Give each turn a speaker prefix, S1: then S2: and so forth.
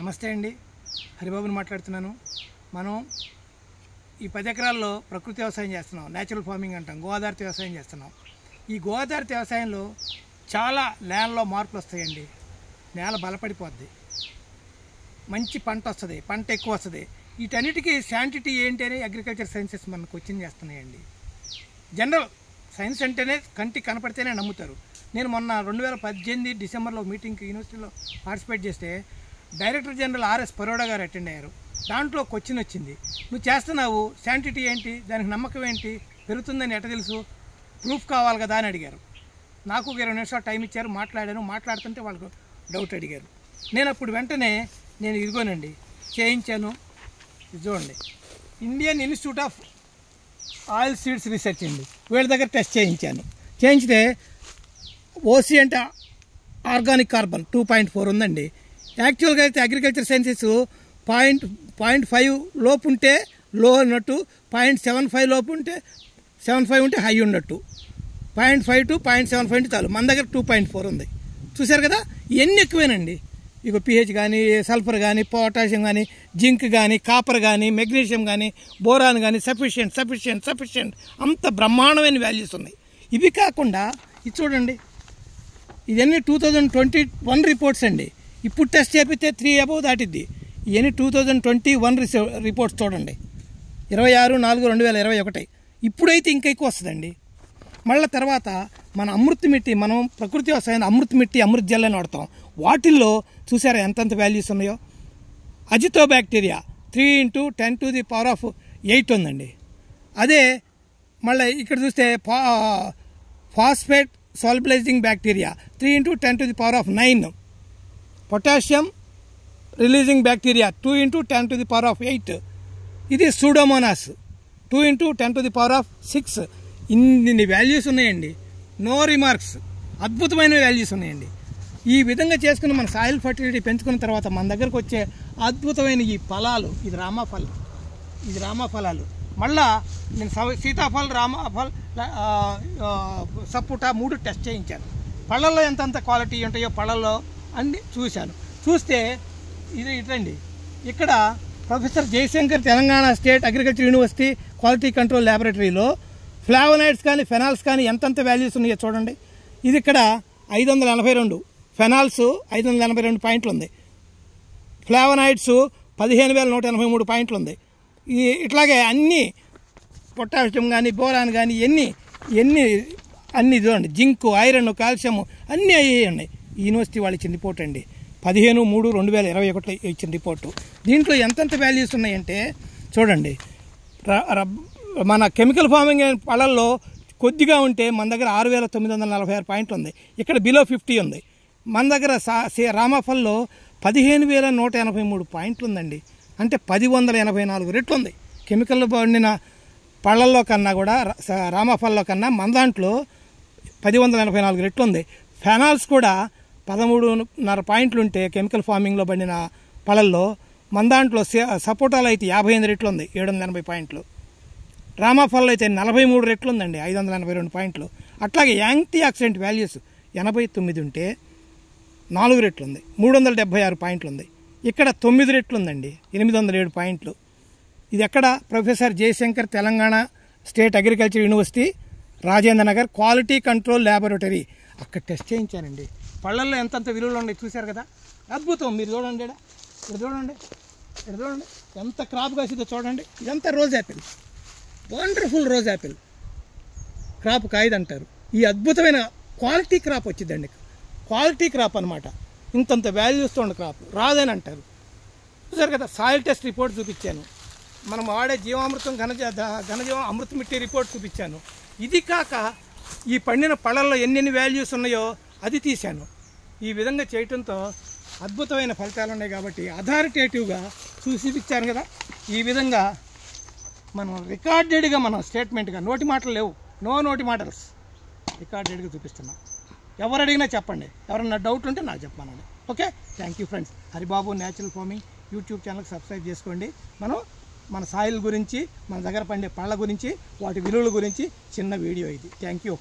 S1: నమస్తే అండి, హరిబాబుని మాట్లాడుతున్నాను. మనం ఈ 10 ఎకరాల్లో ప్రకృతి వ్యవసాయం చేస్తున్నాం, న్యాచురల్ ఫార్మింగ్ అంటాం, గో ఆధారిత వ్యవసాయం చేస్తున్నాం. ఈ గో ఆధారిత వ్యవసాయంలో చాలా నేలలో మార్పులు వస్తాయండి. నేల బలపడిపోద్ది, మంచి పంట వస్తుంది, పంట ఎక్కువ వస్తుంది. వీటన్నిటికీ శాంటిటీ ఏంటి అని అగ్రికల్చర్ సైన్సెస్ మనకు కోచింగ్ చేస్తున్నాయండి. జనరల్ సైన్స్ అంటేనే కంటికి కనపడితేనే నమ్ముతారు. నేను మొన్న 2018 డిసెంబర్లో మీటింగ్కి యూనివర్సిటీలో పార్టిసిపేట్ చేస్తే డైరెక్టర్ జనరల్ ఆర్ఎస్ పరోడా గారు అటెండ్ అయ్యారు. దాంట్లో క్వశ్చన్ వచ్చింది, నువ్వు చేస్తున్నావు శాంటిటీ ఏంటి, దానికి నమ్మకం ఏంటి, పెరుగుతుందని ఎట్ట తెలుసు, ప్రూఫ్ కావాలి కదా అని అడిగారు. నాకు 20 నిమిషాలు టైం ఇచ్చారు, మాట్లాడుతుంటే వాళ్ళకు డౌట్ అడిగారు. నేను అప్పుడు వెంటనే ఇదిగోనండి చేయించాను. ఇది చూడండి, Indian institute of oil seeds research అండి, వీళ్ళ దగ్గర టెస్ట్ చేయించితే ఓసీ అంటే ఆర్గానిక్ కార్బన్ 2.4 ఉందండి. యాక్చువల్గా అయితే అగ్రికల్చర్ సైన్సెస్ 0.5 లోపు ఉంటే లో ఉన్నట్టు, 0.75 లోపు ఉంటే 75 ఉంటే హై ఉన్నట్టు, 0.5 to 0.75 ఉంటే చాలు. మన దగ్గర 2.4 ఉంది. చూశారు కదా, ఇవన్నీ ఎక్కువేనండి. ఇక పిహెచ్ కానీ, సల్ఫర్ కానీ, పొటాషియం కానీ, జింక్ కానీ, కాపర్ కానీ, మెగ్నీషియం కానీ, బోరాన్ కానీ సఫిషియెంట్ అంత బ్రహ్మాండమైన వాల్యూస్ ఉన్నాయి. ఇవి కాకుండా ఇది చూడండి, ఇవన్నీ 2021 రిపోర్ట్స్ అండి. ఇప్పుడు టెస్ట్ చేపితే 3 అబోవ్ దాటిద్ది. ఇవన్నీ 2021 రిపోర్ట్స్ చూడండి, 26/4/2021. ఇప్పుడైతే ఇంకా ఎక్కువ వస్తుందండి. మళ్ళీ తర్వాత మన అమృత్ మిట్టి, మనం ప్రకృతి వ్యవసాయం అమృత్ మిట్టి, అమృత్ జల్ అని వాడతాం. వాటిల్లో చూసారా ఎంతంత వాల్యూస్ ఉన్నాయో. అజితో బ్యాక్టీరియా 3 × 10⁸ ఉందండి. అదే మళ్ళీ ఇక్కడ చూస్తే phosphate solubilising bacteria 3 × 10⁹. Potassium releasing bacteria 2 × 10⁸. ఇది సూడోమోనాస్ 2 × 10⁶. ఇన్ని వాల్యూస్ ఉన్నాయండి. నో రిమార్క్స్, అద్భుతమైన వాల్యూస్ ఉన్నాయండి. ఈ విధంగా చేసుకుని మన సాయిల్ ఫర్టిలిటీ పెంచుకున్న తర్వాత మన దగ్గరకు వచ్చే అద్భుతమైన ఈ ఫలాలు, ఇది రామఫలాలు. మళ్ళా నేను సీతాఫల్, రామఫల్, సపోటా 3 టెస్ట్ చేయించాను. పళ్ళల్లో ఎంతంత క్వాలిటీ ఉంటాయో పళ్ళల్లో అన్ని చూస్తే ఇది ఇటండి. ఇక్కడ professor Jayashankar Telangana state agriculture university quality control ల్యాబొరేటరీలో ఫ్లావనాయిడ్స్ కానీ ఫెనాల్స్ కానీ ఎంతంత వాల్యూస్ ఉన్నాయో చూడండి. ఇది ఇక్కడ 582, ఫెనాల్స్ 582 పాయింట్లు ఉంది, ఫ్లావనాయిడ్స్ 15,183 పాయింట్లు ఉంది. ఇట్లాగే అన్ని పొటాషియం కానీ, బోరాన్ కానీ అన్నీ చూడండి, జింకు, ఐరన్, కాల్షియం అన్నీ ఉన్నాయి. ఈ యూనివర్సిటీ వాళ్ళు ఇచ్చిన రిపోర్ట్ అండి, 15/3/2021 ఇచ్చిన రిపోర్టు. దీంట్లో ఎంతంత వాల్యూస్ ఉన్నాయంటే చూడండి, మన కెమికల్ ఫార్మింగ్ పళ్ళల్లో కొద్దిగా ఉంటే మన దగ్గర 6,946 పాయింట్లు ఉంది. ఇక్కడ బిలో 50 ఉంది. మన దగ్గర రామఫల్లో 15,183 పాయింట్లు ఉందండి. అంటే 1084 రెట్లు ఉంది. కెమికల్లో పండిన పళ్ళల్లో కన్నా కూడా, రామఫల్లో కన్నా మన దాంట్లో 1084 రెట్లు ఉంది. ఫెనాల్స్ కూడా 13.5 పాయింట్లు ఉంటే కెమికల్ ఫార్మింగ్లో పండిన పళ్ళల్లో, మన దాంట్లో సపోటాలో అయితే 58 రెట్లు ఉంది, 780 పాయింట్లు. రామాఫల్లో అయితే 43 రెట్లు ఉందండి, 582 పాయింట్లు. అట్లాగే యాంటీ ఆక్సిడెంట్ వాల్యూస్ 89 ఉంటే 4 రెట్లు ఉంది, 376 పాయింట్లు ఉంది. ఇక్కడ 9 రెట్లు ఉందండి, 807 పాయింట్లు. ఇది ఎక్కడ? Professor Jayashankar Telangana state agriculture university, Rajendra Nagar quality control laboratory. అక్కడ టెస్ట్ చేయించానండి. పళ్ళల్లో ఎంతంత విలువలు ఉన్నాయి చూశారు కదా, అద్భుతం. మీరు చూడండి, ఇక్కడ చూడండి ఎంత క్రాప్ కాసిందో చూడండి. ఇదంతా rose apple, wonderful rose apple crop కాయదు అంటారు. ఈ అద్భుతమైన క్వాలిటీ క్రాప్ వచ్చిందండి, క్వాలిటీ క్రాప్ అనమాట. ఇంతంత వాల్యూస్తో ఉన్న క్రాప్ రాదని అంటారు. చూసారు కదా, సాయిల్ టెస్ట్ రిపోర్ట్ చూపించాను, మనం వాడే జీవామృతం ఘనజీవం అమృత మిట్టి రిపోర్ట్ చూపించాను. ఇది కాక ఈ పండిన పళ్ళల్లో ఎన్ని వాల్యూస్ ఉన్నాయో అది తీశాను. ఈ విధంగా చేయటంతో అద్భుతమైన ఫలితాలు ఉన్నాయి. కాబట్టి అథారిటేటివ్గా చూపించాను కదా. ఈ విధంగా మనం రికార్డెడ్గా, మనం స్టేట్మెంట్గా, నోటి మాటలు లేవు, నోటి మాటల్స్, రికార్డెడ్గా చూపిస్తున్నాం. ఎవరు అడిగినా చెప్పండి, ఎవరన్నా డౌట్ ఉంటే నాకు చెప్పమనండి. Okay, thank you friends. Haribabu natural farming YouTube ఛానల్కి సబ్స్క్రైబ్ చేసుకోండి. మన సాయిల్ గురించి, మన దగ్గర పండే పళ్ళ గురించి, వాటి విలువల గురించి చిన్న వీడియో ఇది. Thank you.